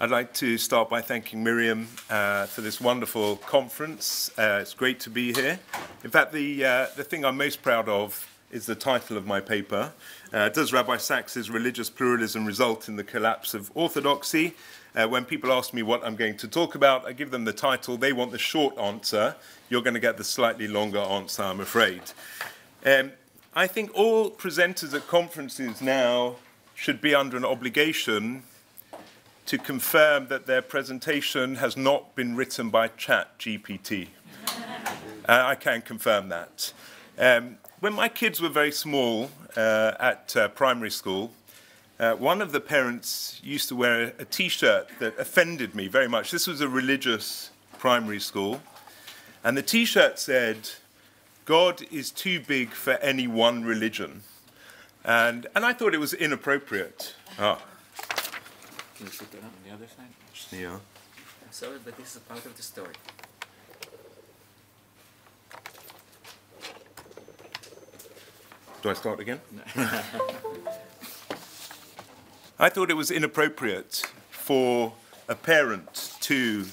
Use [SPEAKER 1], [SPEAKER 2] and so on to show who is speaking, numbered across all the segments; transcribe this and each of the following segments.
[SPEAKER 1] I'd like to start by thanking Miriam for this wonderful conference. It's great to be here. In fact, the thing I'm most proud of is the title of my paper. Does Rabbi Sachs's religious pluralism result in the collapse of orthodoxy? When people ask me what I'm going to talk about, I give them the title. They want the short answer. You're going to get the slightly longer answer, I'm afraid. I think all presenters at conferences now should be under an obligation to confirm that their presentation has not been written by ChatGPT. I can confirm that. When my kids were very small at primary school, one of the parents used to wear a T-shirt that offended me very much. This was a religious primary school. And the T-shirt said, "God is too big for any one religion." And I thought it was inappropriate.
[SPEAKER 2] Can you sit down on the other side?
[SPEAKER 1] Yeah.
[SPEAKER 2] I'm sorry, but this is a part of the story.
[SPEAKER 1] Do I start again? I thought it was inappropriate for a parent to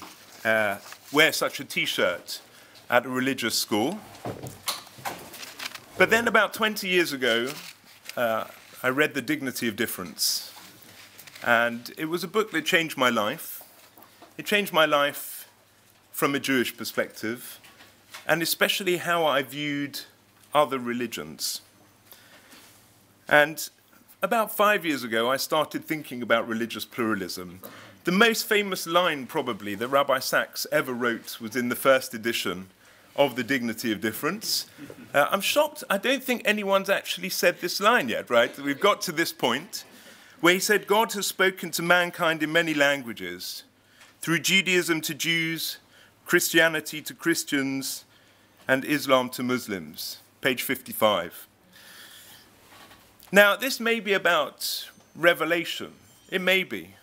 [SPEAKER 1] wear such a T-shirt at a religious school. But then about 20 years ago, I read The Dignity of Difference. And it was a book that changed my life. It changed my life from a Jewish perspective, and especially how I viewed other religions. And about 5 years ago, I started thinking about religious pluralism. The most famous line, probably, that Rabbi Sachs ever wrote was in the first edition of The Dignity of Difference. I'm shocked. I don't think anyone's actually said this line yet, right? We've got to this point where he said, "God has spoken to mankind in many languages, through Judaism to Jews, Christianity to Christians, and Islam to Muslims." Page 55. Now, this may be about revelation. It may be.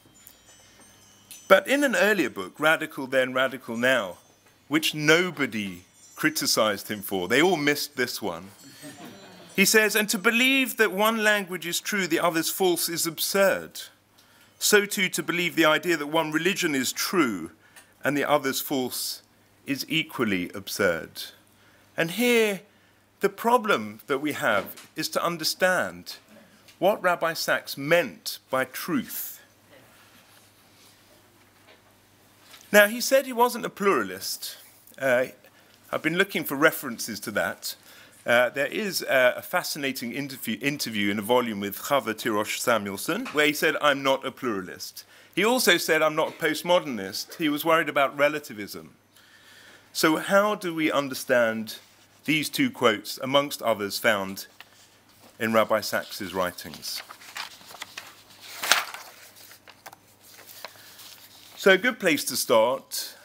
[SPEAKER 1] But in an earlier book, Radical Then, Radical Now, which nobody criticized him for, they all missed this one. He says, "And to believe that one language is true, the other's false, is absurd. So too to believe the idea that one religion is true and the other's false is equally absurd." And here, the problem that we have is to understand what Rabbi Sachs meant by truth. Now, he said he wasn't a pluralist. I've been looking for references to that. There is a fascinating interview in a volume with Hava, Tirosh, Samuelson, where he said, "I'm not a pluralist." He also said, "I'm not a postmodernist." He was worried about relativism. So how do we understand these two quotes, amongst others found in Rabbi Sachs's writings? So a good place to start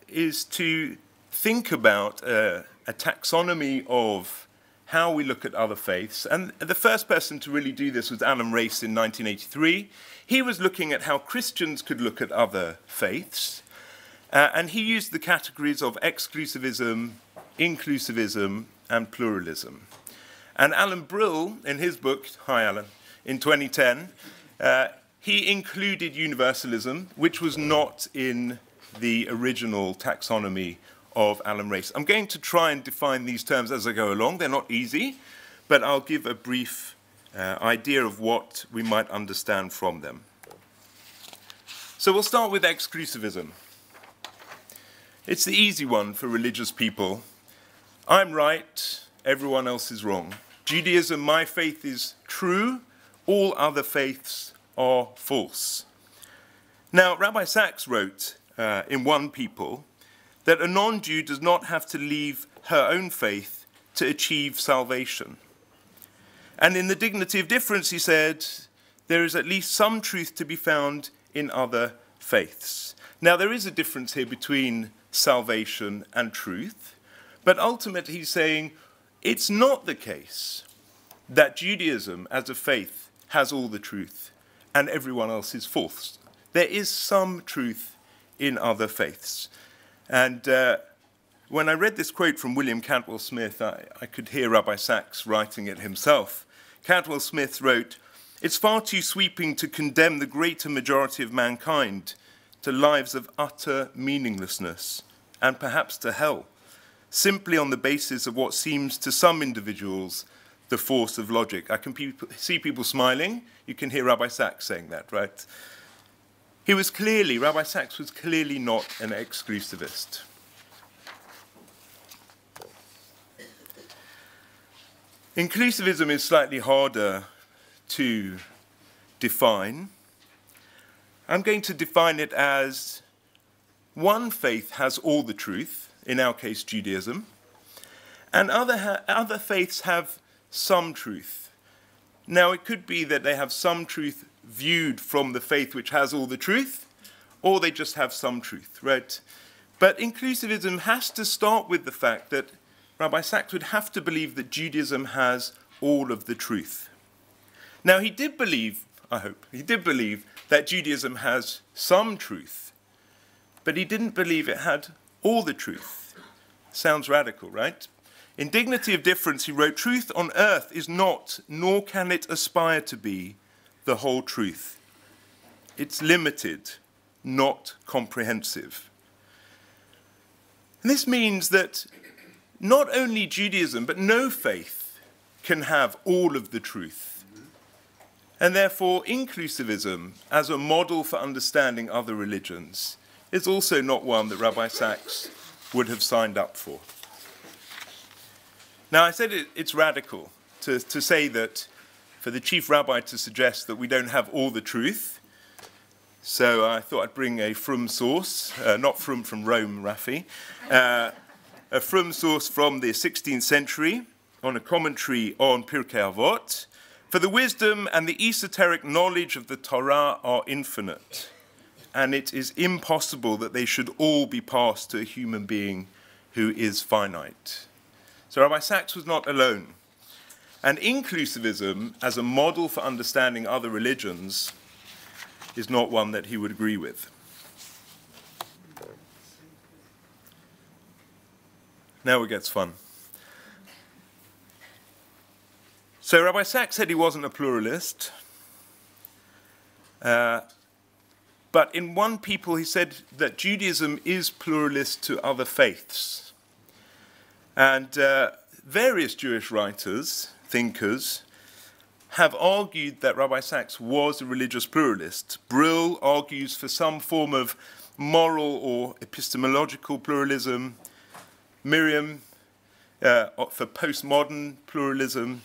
[SPEAKER 1] is to think about a taxonomy of how we look at other faiths. And the first person to really do this was Alan Race in 1983. He was looking at how Christians could look at other faiths. And he used the categories of exclusivism, inclusivism, and pluralism. And Alan Brill, in his book, hi Alan, in 2010, he included universalism, which was not in the original taxonomy of Alan Race. I'm going to try and define these terms as I go along. They're not easy, but I'll give a brief idea of what we might understand from them. So we'll start with exclusivism. It's the easy one for religious people. I'm right, everyone else is wrong. Judaism, my faith, is true. All other faiths are false. Now, Rabbi Sachs wrote in One People that a non-Jew does not have to leave her own faith to achieve salvation. And in The Dignity of Difference, he said, there is at least some truth to be found in other faiths. Now, there is a difference here between salvation and truth, but ultimately he's saying it's not the case that Judaism as a faith has all the truth and everyone else is false. There is some truth in other faiths. And when I read this quote from William Cantwell Smith, I could hear Rabbi Sachs writing it himself. Cantwell Smith wrote, It's far too sweeping to condemn the greater majority of mankind to lives of utter meaninglessness and perhaps to hell, simply on the basis of what seems to some individuals the force of logic. I can see people smiling. You can hear Rabbi Sachs saying that, right? Rabbi Sachs was clearly not an exclusivist. Inclusivism is slightly harder to define. I'm going to define it as one faith has all the truth, in our case Judaism, and other faiths have some truth. Now, it could be that they have some truth viewed from the faith which has all the truth, or they just have some truth, right? But inclusivism has to start with the fact that Rabbi Sachs would have to believe that Judaism has all of the truth. Now, he did believe that Judaism has some truth, but he didn't believe it had all the truth. Sounds radical, right? In Dignity of Difference, he wrote, "Truth on earth is not, nor can it aspire to be, the whole truth. It's limited, not comprehensive." And this means that not only Judaism, but no faith can have all of the truth. And therefore, inclusivism as a model for understanding other religions is also not one that Rabbi Sachs would have signed up for. Now, I said it's radical to say that for the chief rabbi to suggest that we don't have all the truth. So I thought I'd bring a Frum source, not Frum from Rome, Rafi, a Frum source from the 16th century on a commentary on Pirkei Avot. "For the wisdom and the esoteric knowledge of the Torah are infinite, and it is impossible that they should all be passed to a human being who is finite." So Rabbi Sachs was not alone. And inclusivism as a model for understanding other religions is not one that he would agree with. Now it gets fun. So Rabbi Sachs said he wasn't a pluralist. But in One People, he said that Judaism is pluralist to other faiths. And various Jewish writers, thinkers, have argued that Rabbi Sachs was a religious pluralist. Brill argues for some form of moral or epistemological pluralism. Miriam for postmodern pluralism.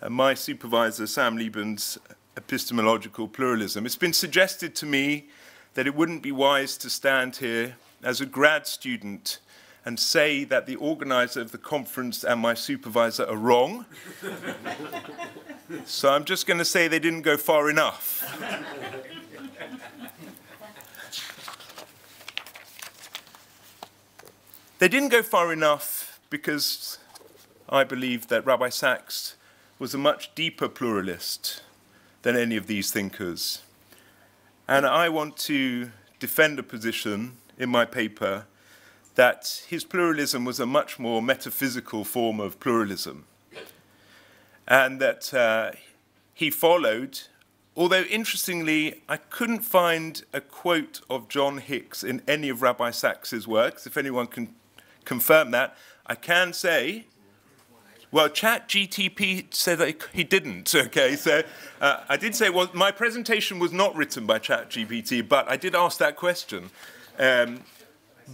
[SPEAKER 1] My supervisor, Sam Lieben's epistemological pluralism. It's been suggested to me that it wouldn't be wise to stand here as a grad student and say that the organizer of the conference and my supervisor are wrong. So I'm just going to say they didn't go far enough. They didn't go far enough because I believe that Rabbi Sachs was a much deeper pluralist than any of these thinkers. And I want to defend a position in my paper that his pluralism was a much more metaphysical form of pluralism. And that he followed, although interestingly, I couldn't find a quote of John Hicks in any of Rabbi Sachs's works. If anyone can confirm that, I can say, well, ChatGTP said that he didn't, okay? So I did say, well, my presentation was not written by ChatGPT, but I did ask that question.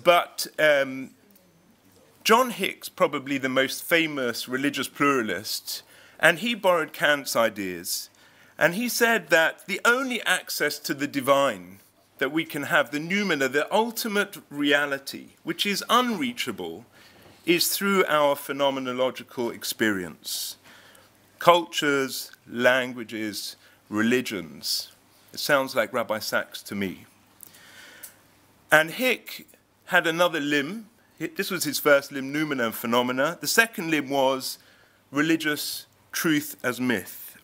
[SPEAKER 1] But John Hicks, probably the most famous religious pluralist, and he borrowed Kant's ideas, and he said that the only access to the divine that we can have, the noumena, the ultimate reality, which is unreachable, is through our phenomenological experience. Cultures, languages, religions. It sounds like Rabbi Sachs to me. And Hick had another limb. This was his first limb, noumena and phenomena. The second limb was religious truth as myth.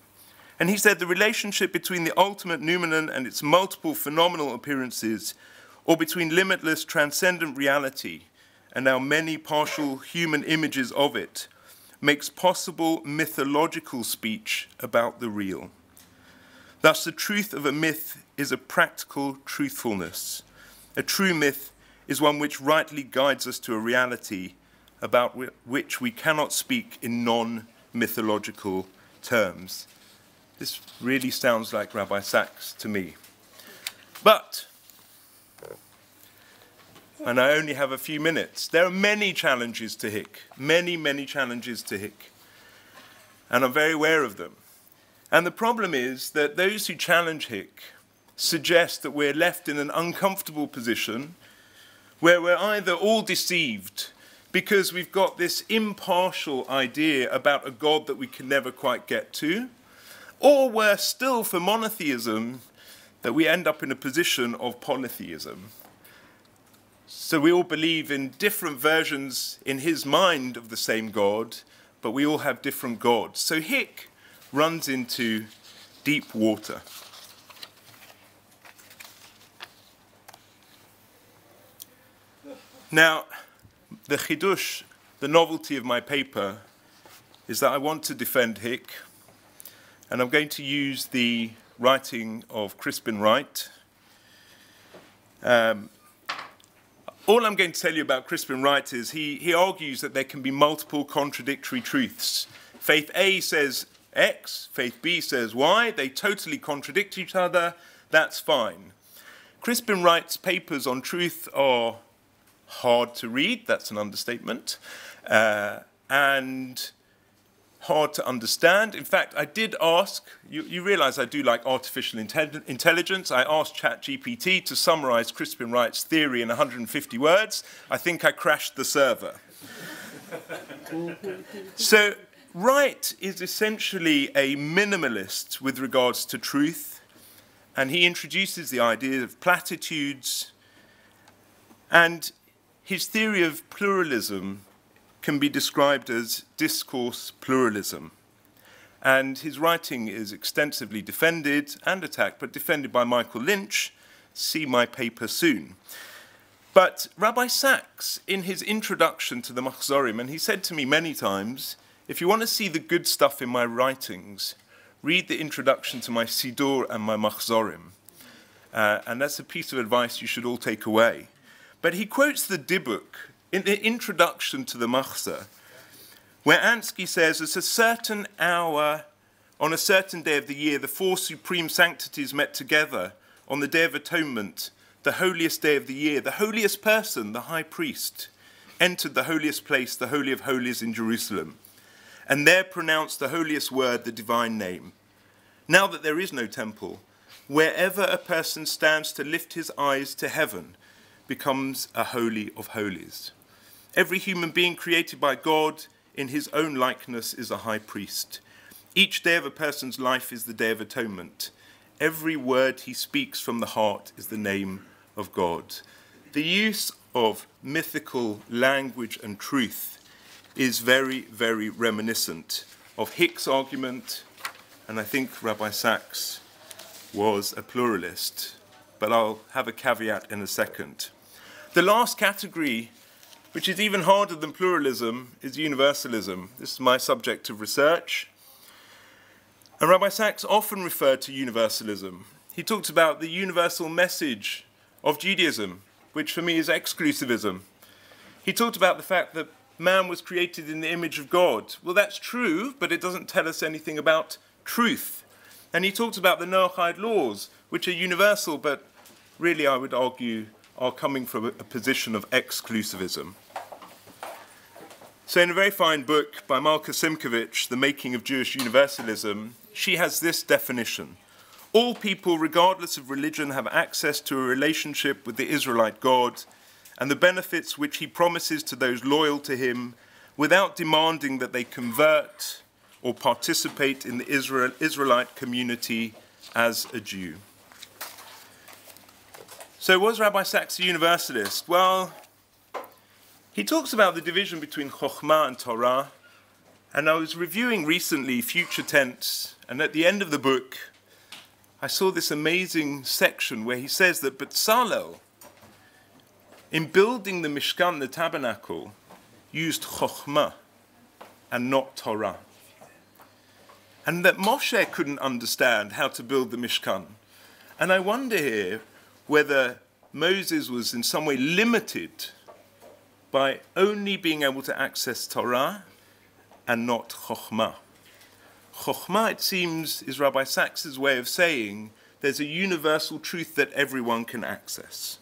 [SPEAKER 1] And he said the relationship between the ultimate noumenon and its multiple phenomenal appearances, or between limitless transcendent reality and our many partial human images of it, makes possible mythological speech about the real. Thus, the truth of a myth is a practical truthfulness. A true myth is one which rightly guides us to a reality about which we cannot speak in non-mythological terms. This really sounds like Rabbi Sachs to me. But, and I only have a few minutes, there are many challenges to Hick, many challenges to Hick, and I'm very aware of them. And the problem is that those who challenge Hick suggest that we're left in an uncomfortable position where we're either all deceived because we've got this impartial idea about a God that we can never quite get to, or we're still for monotheism, that we end up in a position of polytheism. So we all believe in different versions in his mind of the same God, but we all have different gods. So Hick runs into deep water. Now, the chidush, the novelty of my paper, is that I want to defend Hick, and I'm going to use the writing of Crispin Wright. All I'm going to tell you about Crispin Wright is he argues that there can be multiple contradictory truths. Faith A says X, faith B says Y, they totally contradict each other, that's fine. Crispin Wright's papers on truth are hard to read, that's an understatement, and hard to understand. In fact, I did ask, you realize I do like artificial intelligence, I asked ChatGPT to summarize Crispin Wright's theory in 150 words. I think I crashed the server. So, Wright is essentially a minimalist with regards to truth, and he introduces the idea of platitudes, and his theory of pluralism can be described as discourse pluralism. And his writing is extensively defended and attacked, but defended by Michael Lynch. See my paper soon. But Rabbi Sachs, in his introduction to the Machzorim, and he said to me many times, if you want to see the good stuff in my writings, read the introduction to my Sidur and my Machzorim. And that's a piece of advice you should all take away. But he quotes the Dibuk in the introduction to the Machzor, where Ansky says, at a certain hour, on a certain day of the year, the four supreme sanctities met together on the Day of Atonement, the holiest day of the year. The holiest person, the high priest, entered the holiest place, the Holy of Holies in Jerusalem, and there pronounced the holiest word, the divine name. Now that there is no temple, wherever a person stands to lift his eyes to heaven becomes a holy of holies. Every human being created by God in his own likeness is a high priest. Each day of a person's life is the Day of Atonement. Every word he speaks from the heart is the name of God. The use of mythical language and truth is very, very reminiscent of Hick's argument, and I think Rabbi Sachs was a pluralist, but I'll have a caveat in a second. The last category, which is even harder than pluralism, is universalism. This is my subject of research. And Rabbi Sachs often referred to universalism. He talked about the universal message of Judaism, which for me is exclusivism. He talked about the fact that man was created in the image of God. Well, that's true, but it doesn't tell us anything about truth. And he talked about the Noahide laws, which are universal, but really, I would argue, are coming from a position of exclusivism. So in a very fine book by Malka Simkovich, The Making of Jewish Universalism, she has this definition. All people, regardless of religion, have access to a relationship with the Israelite God and the benefits which he promises to those loyal to him without demanding that they convert or participate in the Israelite community as a Jew. So was Rabbi Sachs a universalist? Well, he talks about the division between Chokhmah and Torah, and I was reviewing recently Future Tense, and at the end of the book, I saw this amazing section where he says that Bezalel, in building the Mishkan, the tabernacle, used Chokhmah and not Torah. and that Moshe couldn't understand how to build the Mishkan. And I wonder here whether Moses was in some way limited by only being able to access Torah and not Chokhmah. Chokhmah, it seems, is Rabbi Sachs's way of saying there's a universal truth that everyone can access.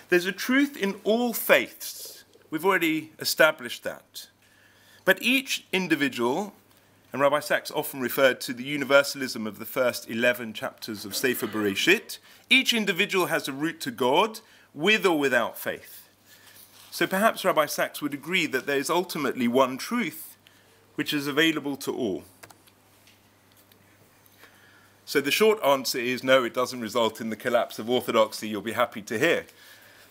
[SPEAKER 1] There's a truth in all faiths. We've already established that. But each individual, and Rabbi Sachs often referred to the universalism of the first 11 chapters of Sefer Bereshit, each individual has a route to God with or without faith. So perhaps Rabbi Sachs would agree that there is ultimately one truth which is available to all. So the short answer is no, it doesn't result in the collapse of orthodoxy, you'll be happy to hear.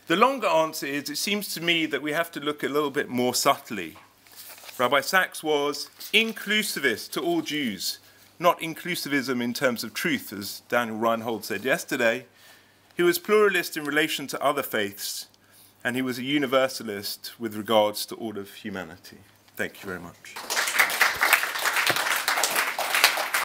[SPEAKER 1] The longer answer is, it seems to me that we have to look a little bit more subtly. Rabbi Sachs was inclusivist to all Jews, not inclusivism in terms of truth, as Daniel Rynhold said yesterday. He was pluralist in relation to other faiths, and he was a universalist with regards to all of humanity. Thank you very much.